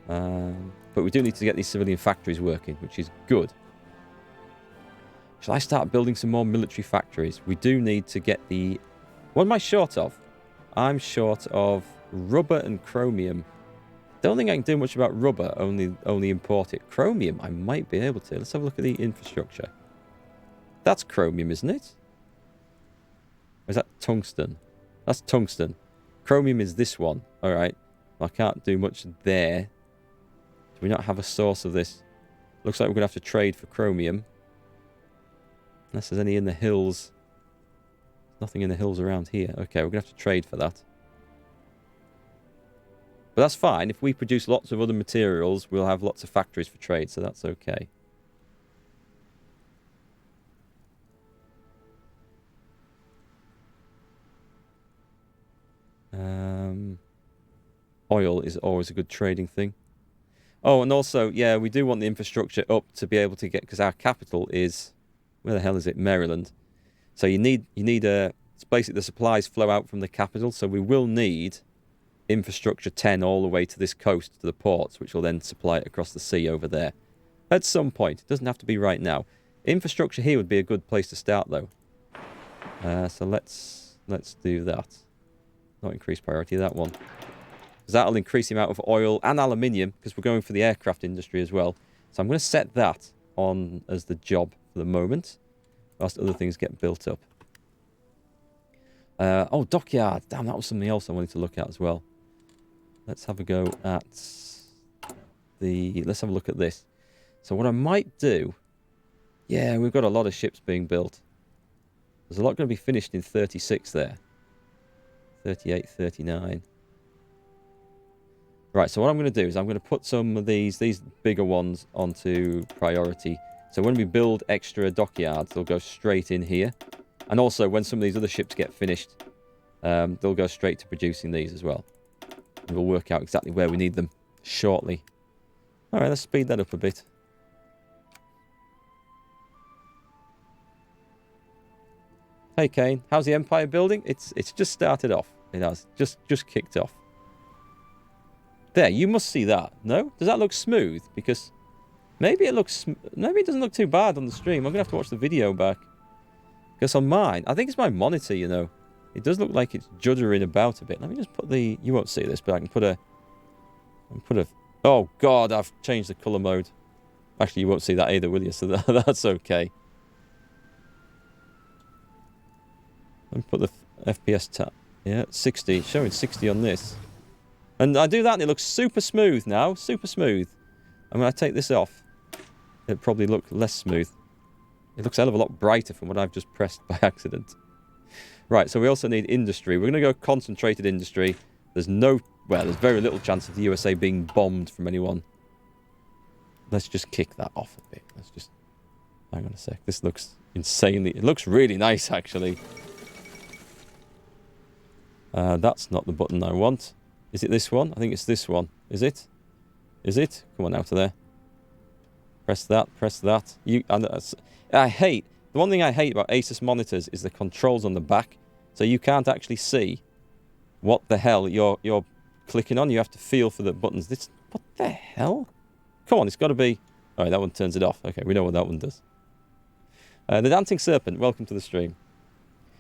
But we do need to get these civilian factories working, which is good. Shall I start building some more military factories? We do need to get the... What am I short of? I'm short of rubber and chromium. Don't think I can do much about rubber, only import it. Chromium, I might be able to. Let's have a look at the infrastructure. That's chromium, isn't it? Or is that tungsten? That's tungsten. Chromium is this one. All right. I can't do much there. Do we not have a source of this? Looks like we're going to have to trade for chromium. Unless there's any in the hills. Nothing in the hills around here. Okay, we're going to have to trade for that. But that's fine. If we produce lots of other materials, we'll have lots of factories for trade, so that's okay. Oil is always a good trading thing. Oh, and also, yeah, we do want the infrastructure up to be able to get... Because our capital is... Where the hell is it? Maryland. So you need a... It's basically the supplies flow out from the capital, so we will need... infrastructure 10 all the way to this coast, to the ports, which will then supply it across the sea over there. At some point. It doesn't have to be right now. Infrastructure here would be a good place to start, though. So let's do that. Not increase priority, that one. Because that'll increase the amount of oil and aluminium, because we're going for the aircraft industry as well. So I'm going to set that on as the job for the moment, whilst other things get built up. Oh, Dockyard. Damn, that was something else I wanted to look at as well. Let's have a go at the... Let's have a look at this. So what I might do... Yeah, we've got a lot of ships being built. There's a lot going to be finished in 36 there. 38, 39. Right, so what I'm going to do is I'm going to put some of these bigger ones onto priority. So when we build extra dockyards, they'll go straight in here. And also, when some of these other ships get finished, they'll go straight to producing these as well. And we'll work out exactly where we need them shortly. All right, let's speed that up a bit. Hey, Kane. How's the Empire building? It's just started off. It has. Just kicked off. There, you must see that. No? Does that look smooth? Because maybe it looks... Maybe it doesn't look too bad on the stream. I'm going to have to watch the video back. Because on mine, I think it's my monitor, you know. It does look like it's juddering about a bit. Let me just put the... You won't see this, but I can put a... Oh, God, I've changed the colour mode. Actually, you won't see that either, will you? So that's okay. Let me put the FPS tab. Yeah, 60. Showing 60 on this. And I do that and it looks super smooth now. Super smooth. And when I take this off, it'll probably look less smooth. It looks a hell of a lot brighter from what I've just pressed by accident. Right, so we also need industry. We're going to go concentrated industry. There's there's very little chance of the USA being bombed from anyone. Let's just kick that off a bit. Let's just... Hang on a sec. This looks insanely... It looks really nice, actually. That's not the button I want. Is it this one? I think it's this one. Is it? Is it? Come on, out of there. Press that. Press that. I hate... The one thing I hate about Asus monitors is the controls on the back. So you can't actually see what the hell you're clicking on. You have to feel for the buttons. What the hell? Come on, it's got to be... All right, that one turns it off. Okay, we know what that one does. The Dancing Serpent, welcome to the stream.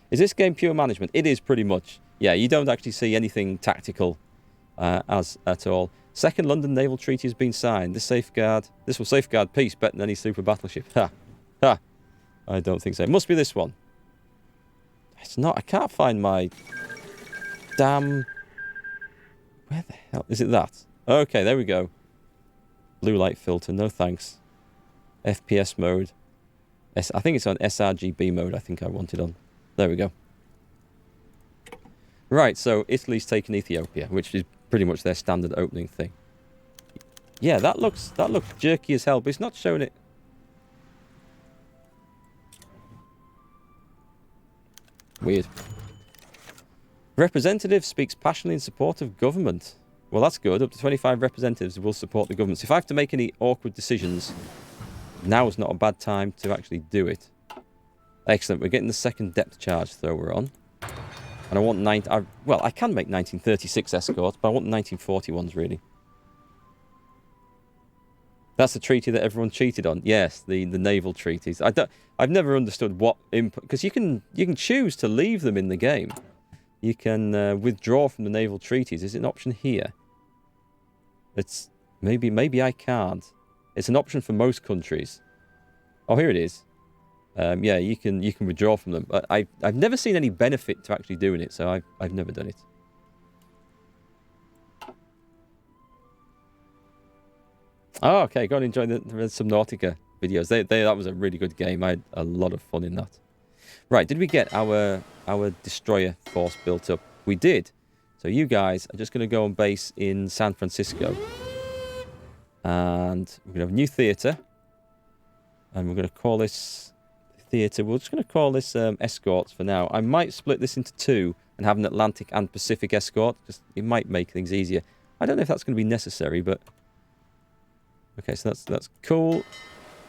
Is this game pure management? It is pretty much. Yeah, you don't actually see anything tactical at all. Second London Naval Treaty has been signed. This will safeguard peace better than any super battleship. Ha! Ha! I don't think so. It must be this one. It's not. I can't find my damn... Where the hell... Is it that? Okay, there we go. Blue light filter. No thanks. FPS mode. I think it's on sRGB mode. I think I want it on. There we go. Right, so Italy's taken Ethiopia, which is pretty much their standard opening thing. Yeah, that looks jerky as hell, but it's not showing it. Weird. Representative speaks passionately in support of government. Well, that's good. Up to 25 representatives will support the government. So if I have to make any awkward decisions, now is not a bad time to actually do it. Excellent. We're getting the second depth charge thrower on. And I want I can make 1936 escorts, but I want the 1940 ones, really. That's the treaty that everyone cheated on. Yes, the naval treaties. I've never understood what input, because you can choose to leave them in the game. You can withdraw from the naval treaties. Is it an option here? It's maybe I can't. It's an option for most countries. Oh, here it is. Yeah, you can withdraw from them. But I've never seen any benefit to actually doing it, so I've never done it. Oh, okay. Go and enjoy the Subnautica videos. That was a really good game. I had a lot of fun in that. Right, did we get our destroyer force built up? We did. So you guys are just going to go on base in San Francisco. And we're going to have a new theatre. And we're going to call this theatre. We're just going to call this escorts for now. I might split this into two and have an Atlantic and Pacific escort. Just it might make things easier. I don't know if that's going to be necessary, but... Okay, so that's cool.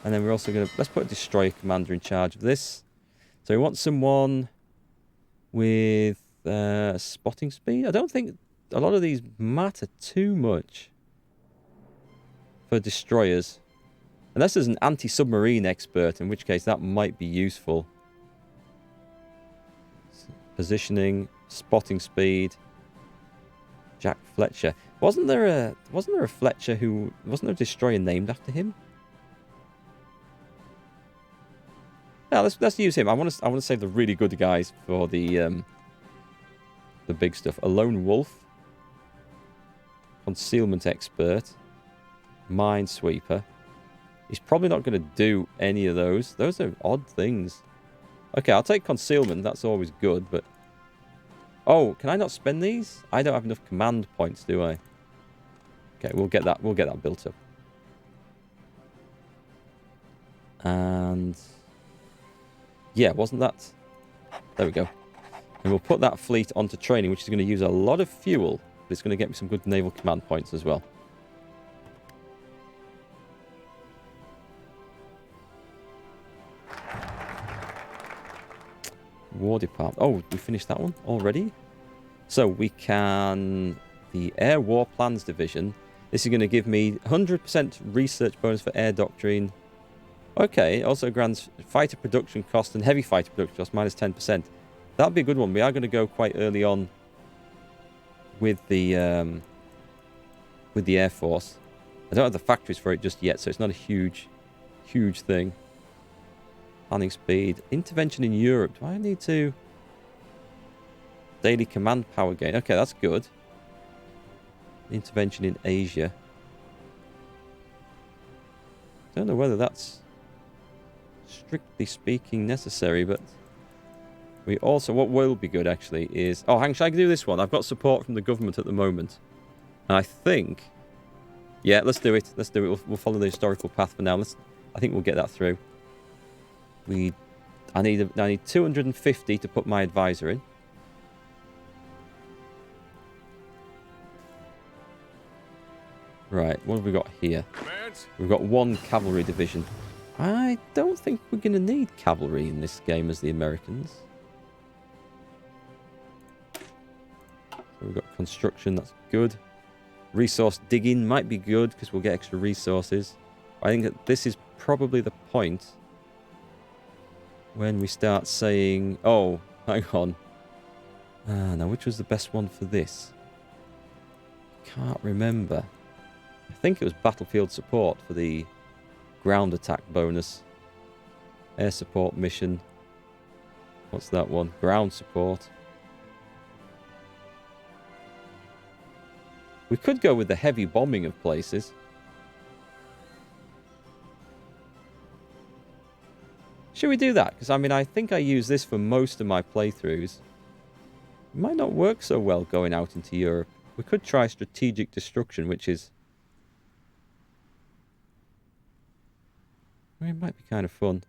And then we're also going to... Let's put a destroyer commander in charge of this. So we want someone with spotting speed. I don't think a lot of these matter too much for destroyers. Unless there's an anti-submarine expert, in which case that might be useful. Positioning, spotting speed. Jack Fletcher. Wasn't there a Fletcher who... Wasn't there a destroyer named after him? Yeah, let's use him. I want to save the really good guys for the big stuff. A lone wolf, concealment expert, minesweeper. He's probably not going to do any of those. Those are odd things. Okay, I'll take concealment. That's always good, but... Oh, can I not spend these? I don't have enough command points, do I? Okay, we'll get that built up. And... Yeah, wasn't that... There we go. And we'll put that fleet onto training, which is going to use a lot of fuel, but it's going to get me some good naval command points as well. War Department. Oh, we finished that one already? So we can... The Air War Plans Division. This is going to give me 100% research bonus for air doctrine. Okay, it also grants fighter production cost and heavy fighter production cost minus 10%. That'll be a good one. We are going to go quite early on with the Air Force. I don't have the factories for it just yet, so it's not a huge thing. Planning speed. Intervention in Europe. Do I need to... Daily command power gain. Okay, that's good. Intervention in Asia. Don't know whether that's strictly speaking necessary, but we also... What will be good, actually, is... Oh, hang on, should I do this one? I've got support from the government at the moment. And I think... Yeah, let's do it. Let's do it. We'll follow the historical path for now. I think we'll get that through. I need 250 to put my advisor in. Right, what have we got here? We've got one cavalry division. I don't think we're going to need cavalry in this game as the Americans. So we've got construction, that's good. Resource digging might be good because we'll get extra resources. I think that this is probably the point when we start saying, oh, hang on. Now, which was the best one for this? Can't remember. I think it was battlefield support for the ground attack bonus. Air support mission. What's that one? Ground support. We could go with the heavy bombing of places. Should we do that? Because, I mean, I think I use this for most of my playthroughs. It might not work so well going out into Europe. We could try strategic destruction, which is... I mean, it might be kind of fun.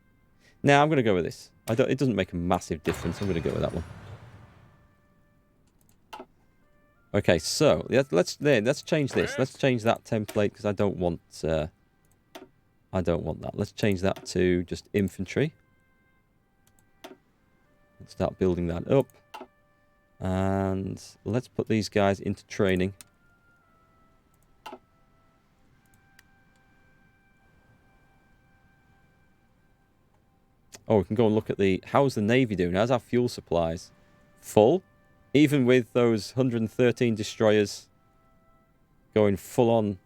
Now, I'm going to go with this. It doesn't make a massive difference. I'm going to go with that one. Okay, so let's change this. Let's change that template because I don't want that. Let's change that to just infantry. Let's start building that up. And let's put these guys into training. Oh, we can go and look at the... How's the Navy doing? How's our fuel supplies? Full? Even with those 113 destroyers going full on.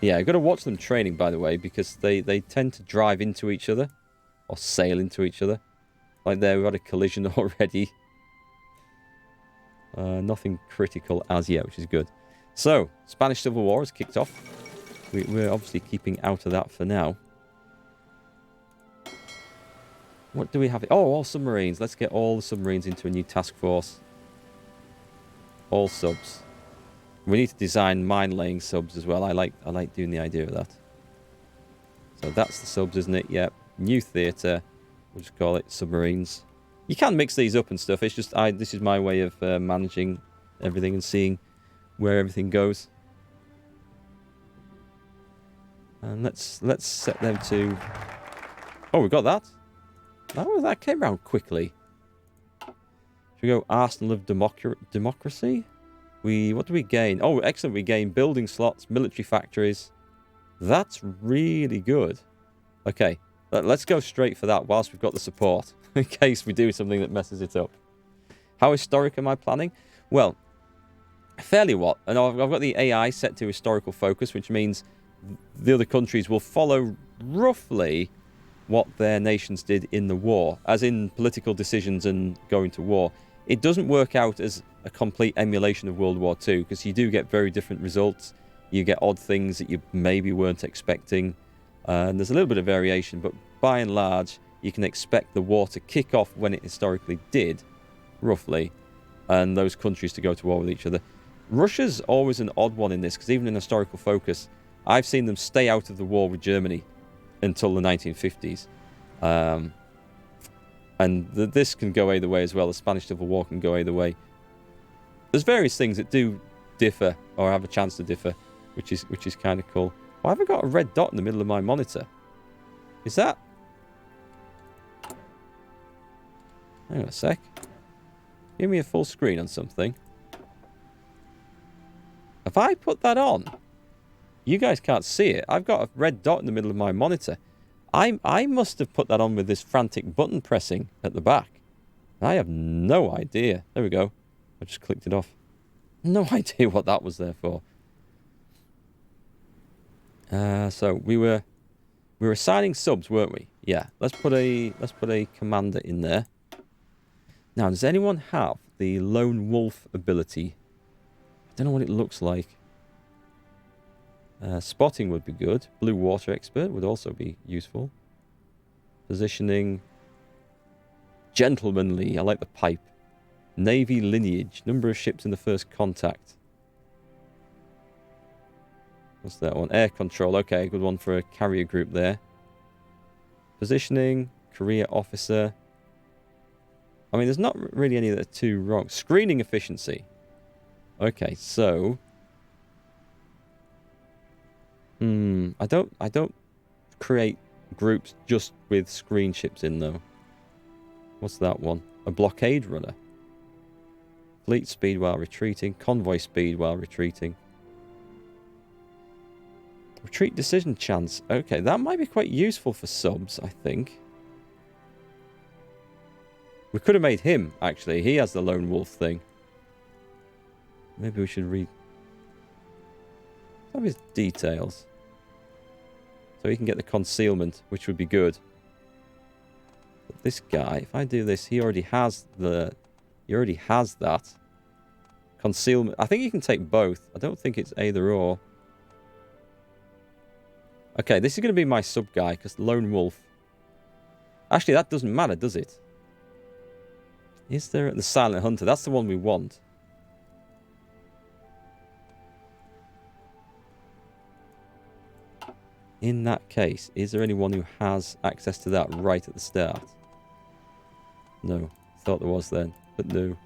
Yeah, I've got to watch them training, by the way, because they tend to drive into each other. Or sail into each other. Like there, we've had a collision already. Nothing critical as yet, which is good. So, Spanish Civil War has kicked off. We're obviously keeping out of that for now. What do we have? Oh, all submarines. Let's get all the submarines into a new task force. All subs. We need to design mine-laying subs as well. I like doing the idea of that. So that's the subs, isn't it? Yep. New theatre. We'll just call it submarines. You can mix these up and stuff. It's just this is my way of managing everything and seeing where everything goes. And let's set them to... Oh, we got that. Oh, that came around quickly. Should we go Arsenal of Democracy? What do we gain? Oh, excellent. We gain building slots, military factories. That's really good. Okay, let's go straight for that whilst we've got the support. In case we do something that messes it up. How historic am I planning? Well, fairly what? And I've got the AI set to historical focus, which means the other countries will follow roughly what their nations did in the war, as in political decisions and going to war. It doesn't work out as a complete emulation of World War II, because you do get very different results. You get odd things that you maybe weren't expecting. And there's a little bit of variation, but by and large, you can expect the war to kick off when it historically did, roughly, and those countries to go to war with each other. Russia's always an odd one in this, because even in historical focus, I've seen them stay out of the war with Germany until the 1950s. And this can go either way as well. The Spanish Civil War can go either way. There's various things that do differ, or have a chance to differ, which is kind of cool. Why have I got a red dot in the middle of my monitor? Is that... Hang on a sec. Give me a full screen on something. Have I put that on? You guys can't see it. I've got a red dot in the middle of my monitor. I must have put that on with this frantic button pressing at the back. I have no idea. There we go. I just clicked it off. No idea what that was there for. So we were assigning subs, weren't we? Yeah. Let's put a commander in there. Now, does anyone have the lone wolf ability? I don't know what it looks like. Spotting would be good. Blue water expert would also be useful. Positioning. Gentlemanly. I like the pipe. Navy lineage. Number of ships in the first contact. What's that one? Air control. Okay, good one for a carrier group there. Positioning. Career officer. I mean, there's not really any that are too wrong. Screening efficiency. Okay, so... I don't create groups just with screen ships in, though. What's that one? A blockade runner. Fleet speed while retreating. Convoy speed while retreating. Retreat decision chance. Okay, that might be quite useful for subs, I think. We could have made him, actually. He has the lone wolf thing. Maybe we should read some of his details. So he can get the concealment, which would be good. But this guy, if I do this, he already has that. Concealment. I think you can take both. I don't think it's either or. Okay, this is going to be my sub guy, because lone wolf. Actually, that doesn't matter, does it? Is there the silent hunter? That's the one we want. In that case, is there anyone who has access to that right at the start? No. Thought there was then, but no.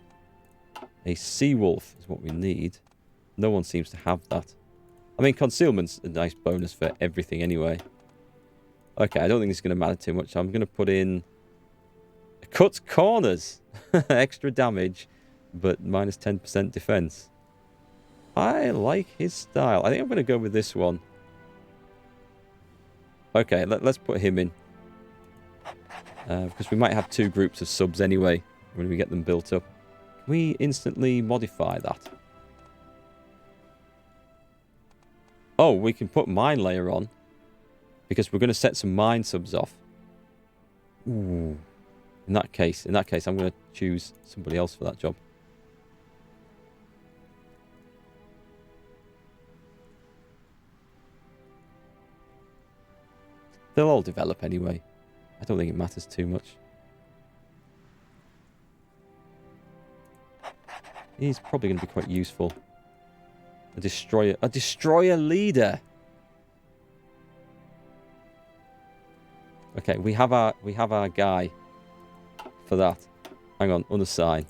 A sea wolf is what we need. No one seems to have that. I mean, concealment's a nice bonus for everything anyway. Okay, I don't think it's going to matter too much. I'm going to put in... Cuts corners. Extra damage, but minus 10% defense. I like his style. I think I'm going to go with this one. Okay, let's put him in. Because we might have 2 groups of subs anyway when we get them built up. Can we instantly modify that? Oh, we can put mine layer on. Because we're going to set some mine subs off. Ooh. In that case, I'm going to choose somebody else for that job. They'll all develop anyway. I don't think it matters too much. He's probably going to be quite useful. A destroyer leader. Okay, we have our guy for that. Hang on, unassign.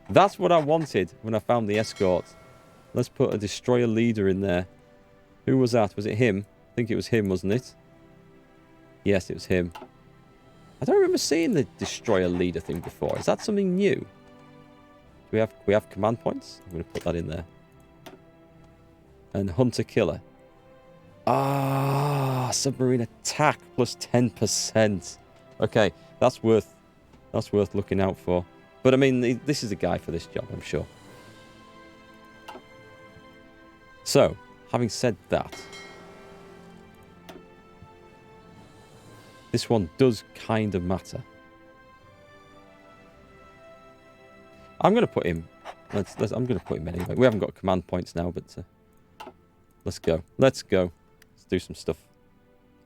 That's what I wanted when I found the escort. Let's put a destroyer leader in there. Who was that? Was it him? I think it was him, wasn't it? Yes, it was him. I don't remember seeing the destroyer leader thing before. Is that something new? Do we have command points? I'm going to put that in there. And hunter killer. Ah, submarine attack plus 10%. Okay, that's worth looking out for. But I mean, this is a guy for this job, I'm sure. So, having said that, this one does kind of matter. I'm going to put him. I'm going to put him anyway. We haven't got command points now, but let's go. Let's go. Let's do some stuff.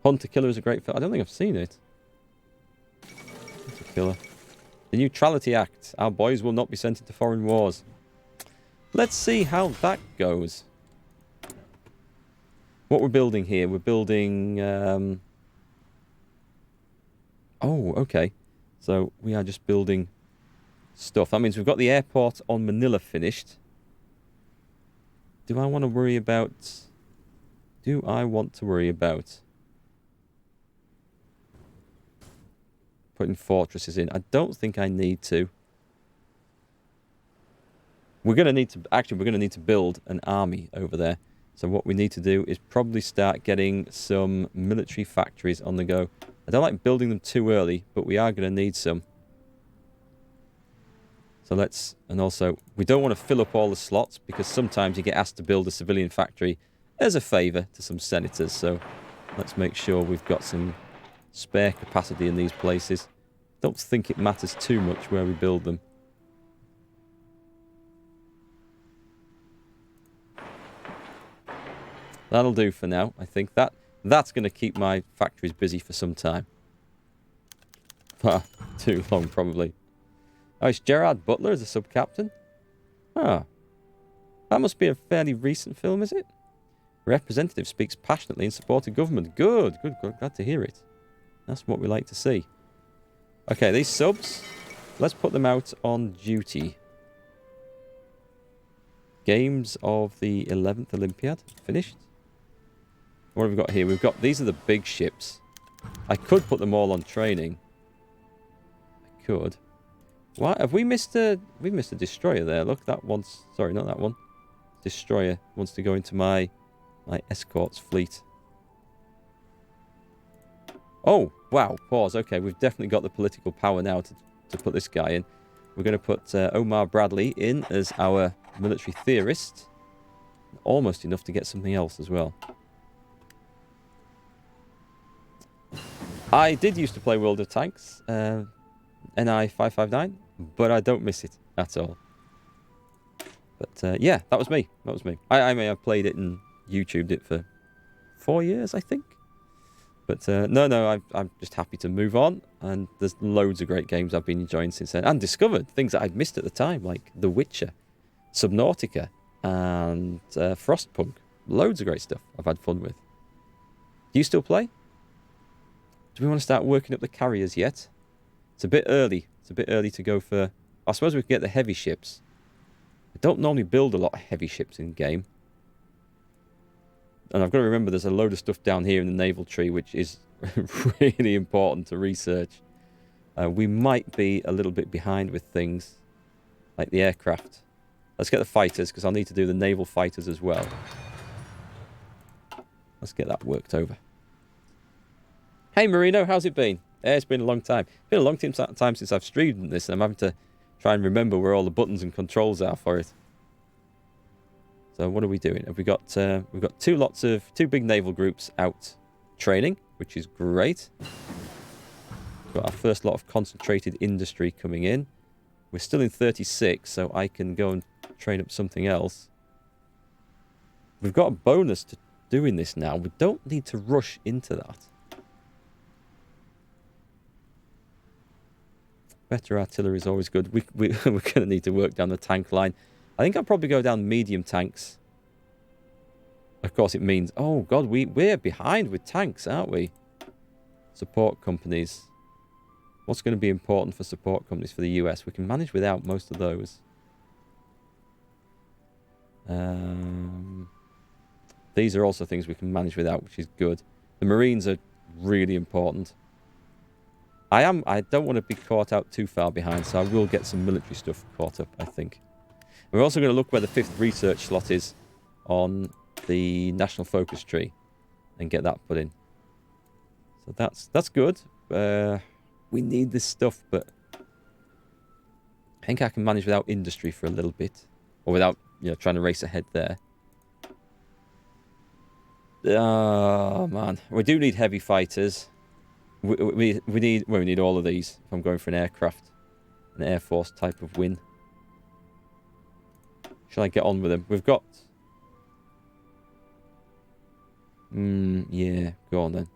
Hunter Killer is a great film. I don't think I've seen it. Hunter Killer. The Neutrality Act. Our boys will not be sent into foreign wars. Let's see how that goes. What we're building here. We're building... Oh, okay. So we are just building stuff. That means we've got the airport on Manila finished. Do I want to worry about... putting fortresses in? I don't think I need to. We're going to need to... Actually, we're going to need to build an army over there. So what we need to do is probably start getting some military factories on the go. I don't like building them too early, but we are going to need some. So let's... And also, we don't want to fill up all the slots, because sometimes you get asked to build a civilian factory as a favour to some senators. So let's make sure we've got some spare capacity in these places. Don't think it matters too much where we build them. That'll do for now, I think. That's going to keep my factories busy for some time. Too long, probably. Oh, it's Gerard Butler as a sub-captain? Ah. That must be a fairly recent film, is it? Representative speaks passionately in support of government. Good. Glad to hear it. That's what we like to see. Okay, these subs, let's put them out on duty. Games of the 11th Olympiad. Finished. What have we got here? These are the big ships. I could put them all on training. I could. What? Have we missed a destroyer there? Look, that one's... Sorry, not that one. Destroyer wants to go into my escorts fleet. Oh, wow. Pause. Okay, we've definitely got the political power now to put this guy in. We're going to put Omar Bradley in as our military theorist. Almost enough to get something else as well. I did used to play World of Tanks, NI 559, but I don't miss it at all. But yeah, that was me. I may have played it and YouTubed it for 4 years, I think. But no, I'm just happy to move on. And there's loads of great games I've been enjoying since then. And discovered things that I'd missed at the time, like The Witcher, Subnautica, and Frostpunk. Loads of great stuff I've had fun with. Do you still play? Do we want to start working up the carriers yet? It's a bit early. It's a bit early to go for... I suppose we could get the heavy ships. I don't normally build a lot of heavy ships in game. And I've got to remember there's a load of stuff down here in the naval tree which is really important to research. We might be a little bit behind with things like the aircraft. Let's get the fighters, because I'll need to do the naval fighters as well. Let's get that worked over. Hey Marino, how's it been? Yeah, it's been a long time. It's been a long time since I've streamed this, and I'm having to try and remember where all the buttons and controls are for it. So what are we doing? Have we got we've got two big naval groups out training, which is great. We've got our first lot of concentrated industry coming in. We're still in 36, so I can go and train up something else. We've got a bonus to doing this now. We don't need to rush into that. Better artillery is always good. We're going to need to work down the tank line. I think I'll probably go down medium tanks. Of course, it means... Oh, God, we're behind with tanks, aren't we? Support companies. What's going to be important for support companies for the US? We can manage without most of those. These are also things we can manage without, which is good. The Marines are really important. I don't want to be caught out too far behind, so I will get some military stuff caught up, I think. We're also going to look where the 5th research slot is on the national focus tree and get that put in. So that's good. We need this stuff, but I think I can manage without industry for a little bit, or without trying to race ahead there. Oh man, we do need heavy fighters. We need all of these if I'm going for an aircraft, an Air Force type of win. Shall I get on with them? We've got... yeah, go on then.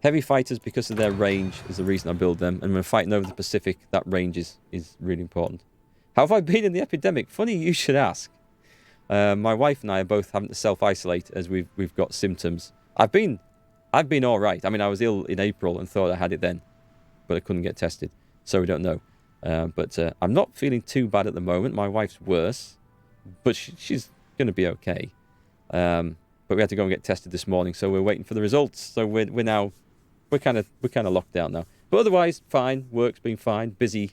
Heavy fighters, because of their range, is the reason I build them. And when fighting over the Pacific, that range is really important. How have I been in the epidemic? Funny you should ask. My wife and I are both having to self-isolate as we've got symptoms. I've been all right. I mean, I was ill in April and thought I had it then, but I couldn't get tested, so we don't know. But I'm not feeling too bad at the moment. My wife's worse, but she's going to be okay. But we had to go and get tested this morning, so we're waiting for the results. So we're kind of locked down now. But otherwise, fine. Work's been fine. Busy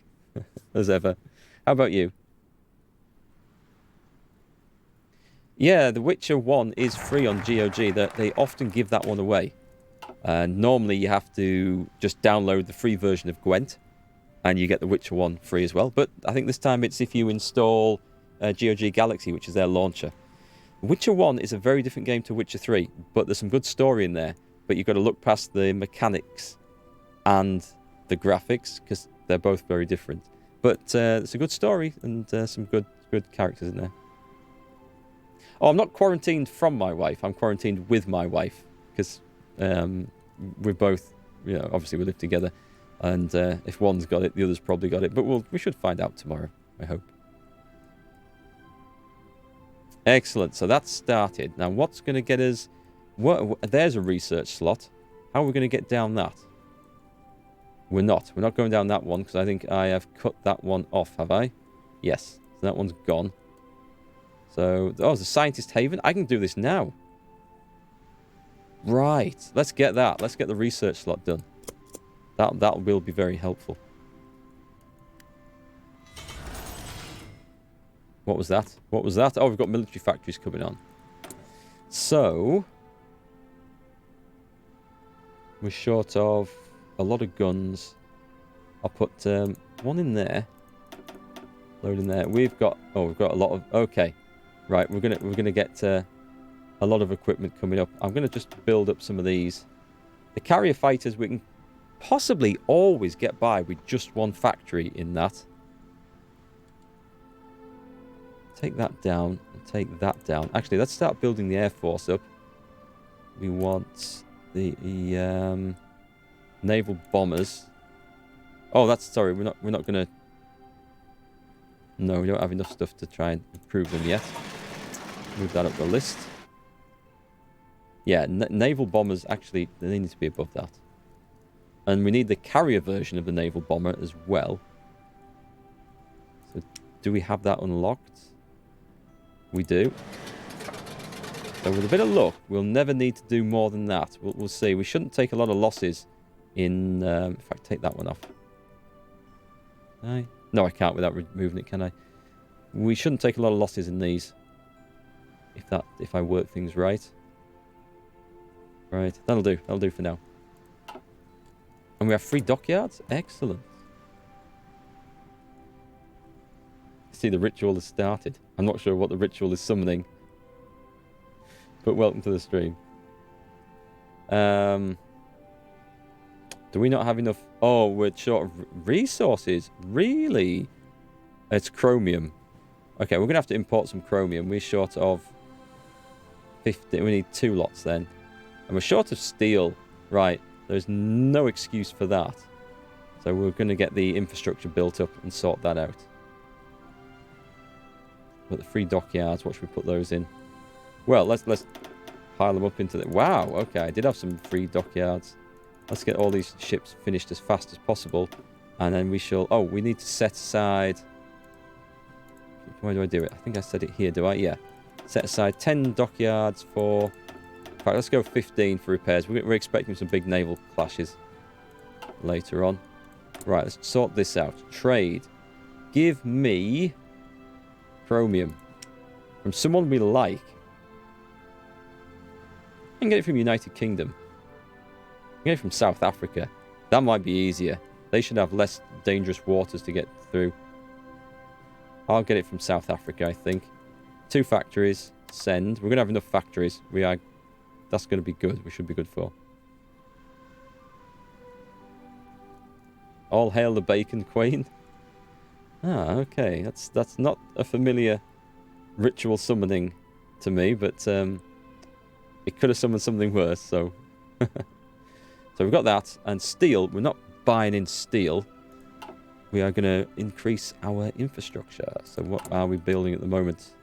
as ever. How about you? Yeah, The Witcher 1 is free on GOG. They often give that one away. Normally, you have to just download the free version of Gwent, and you get The Witcher 1 free as well. But I think this time it's if you install GOG Galaxy, which is their launcher. Witcher 1 is a very different game to Witcher 3, but there's some good story in there. But you've got to look past the mechanics and the graphics, because they're both very different. But it's a good story and some good characters in there. Oh, I'm not quarantined from my wife. I'm quarantined with my wife, because we're both, obviously we live together. And if one's got it, the other's probably got it. But we should find out tomorrow, I hope. Excellent. So that's started. Now, what's going to get us... there's a research slot. How are we going to get down that? We're not. We're not going down that one, because I think I have cut that one off, have I? Yes. So that one's gone. So, there's a scientist haven. I can do this now. Right. Let's get that. Let's get the research slot done. That will be very helpful. What was that? What was that? Oh, we've got military factories coming on. So, we're short of a lot of guns. I'll put one in there. Load in there. We've got a lot of... Okay. Right, we're gonna get a lot of equipment coming up. I'm gonna just build up some of these. The carrier fighters, we can possibly always get by with just one factory in that. Take that down and take that down. Actually, let's start building the Air Force up. We want the Naval Bombers. Oh, sorry. We're not gonna. No, we don't have enough stuff to try and improve them yet. Move that up the list. Yeah, Naval Bombers, actually, they need to be above that. And we need the carrier version of the Naval Bomber as well. So, do we have that unlocked? We do. So, with a bit of luck, we'll never need to do more than that. We'll see. We shouldn't take a lot of losses in... in fact, take that one off. No, I can't without removing it, can I? We shouldn't take a lot of losses in these. If I work things right. Right, that'll do. That'll do for now. And we have 3 dockyards? Excellent. See, the ritual has started. I'm not sure what the ritual is summoning. But welcome to the stream. Do we not have enough? Oh, we're short of resources. Really? It's chromium. Okay, we're going to have to import some chromium. We're short of 50. We need 2 lots then. And we're short of steel. Right. There's no excuse for that. So we're going to get the infrastructure built up and sort that out. But the 3 dockyards, what should we put those in? Well, let's pile them up into the... Wow, okay, I did have some 3 dockyards. Let's get all these ships finished as fast as possible. And then we shall... Oh, we need to set aside... Where do I do it? I think I said it here, do I? Yeah. Set aside 10 dockyards for... In fact, let's go 15 for repairs. We're expecting some big naval clashes later on. Right, let's sort this out. Trade. Give me chromium from someone we like. I can get it from United Kingdom. I can get it from South Africa. That might be easier. They should have less dangerous waters to get through. I'll get it from South Africa, I think. 2 factories. Send. We're going to have enough factories. That's going to be good. We should be good for. All hail the Bacon Queen. Ah, okay. That's not a familiar ritual summoning to me, but it could have summoned something worse, so... So we've got that. And steel. We're not buying in steel. We are going to increase our infrastructure. So what are we building at the moment?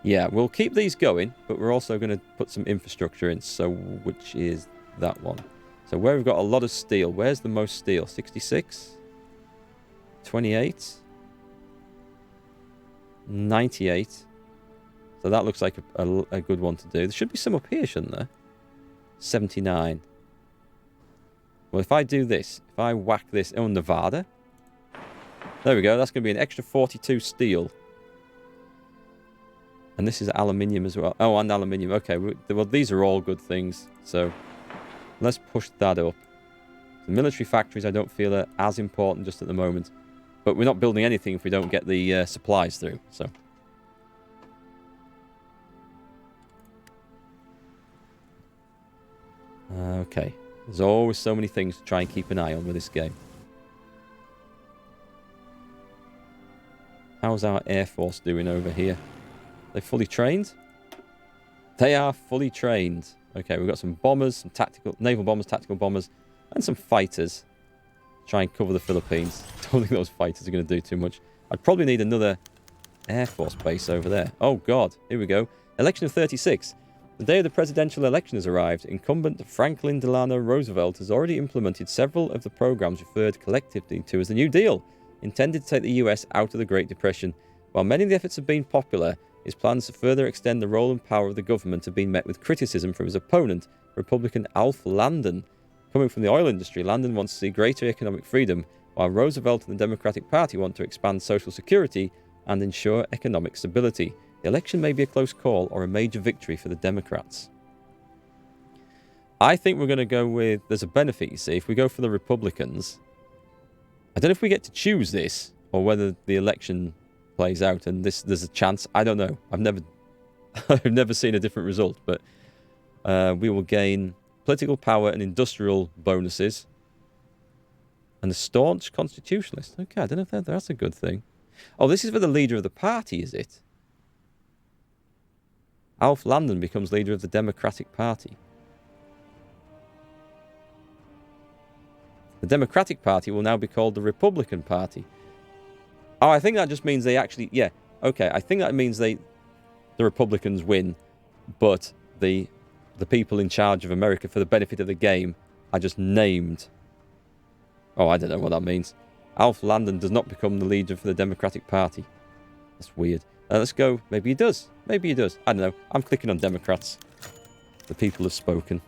Yeah, we'll keep these going, but we're also going to put some infrastructure in. So which is that one? So where we've got a lot of steel. Where's the most steel? 66? 28? 98? So that looks like a good one to do. There should be some up here, shouldn't there? 79. Well, if I do this, if I whack this... Oh, Nevada. There we go. That's going to be an extra 42 steel. And this is aluminium as well. Oh, and aluminium. Okay, well, these are all good things. So let's push that up. The military factories I don't feel are as important just at the moment. But we're not building anything if we don't get the supplies through. So... Okay. There's always so many things to try and keep an eye on with this game. How's our Air Force doing over here? They fully trained? They are fully trained. Okay, we've got some bombers, some tactical... Naval bombers, tactical bombers, and some fighters. Try and cover the Philippines. Don't think those fighters are going to do too much. I'd probably need another Air Force base over there. Oh, God. Here we go. Election of 36. The day of the presidential election has arrived. Incumbent Franklin Delano Roosevelt has already implemented several of the programs referred collectively to as the New Deal, intended to take the US out of the Great Depression. While many of the efforts have been popular, his plans to further extend the role and power of the government have been met with criticism from his opponent, Republican Alf Landon. Coming from the oil industry, Landon wants to see greater economic freedom, while Roosevelt and the Democratic Party want to expand Social Security and ensure economic stability. The election may be a close call or a major victory for the Democrats. I think we're going to go with... There's a benefit, you see. If we go for the Republicans... I don't know if we get to choose this or whether the election plays out and there's a chance. I don't know. I've never seen a different result, but we will gain political power and industrial bonuses. And a staunch constitutionalist. Okay, I don't know if that's a good thing. Oh, this is for the leader of the party, is it? Alf Landon becomes leader of the Democratic Party. The Democratic Party will now be called the Republican Party. Oh, I think that just means they actually... Yeah, okay. I think that means the Republicans win, but the people in charge of America for the benefit of the game are just named. Oh, I don't know what that means. Alf Landon does not become the leader for the Democratic Party. That's weird. Let's go. Maybe he does. Maybe he does. I don't know. I'm clicking on Democrats. The people have spoken.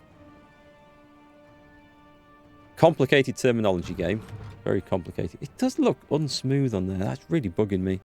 Complicated terminology game. Very complicated. It does look unsmooth on there. That's really bugging me.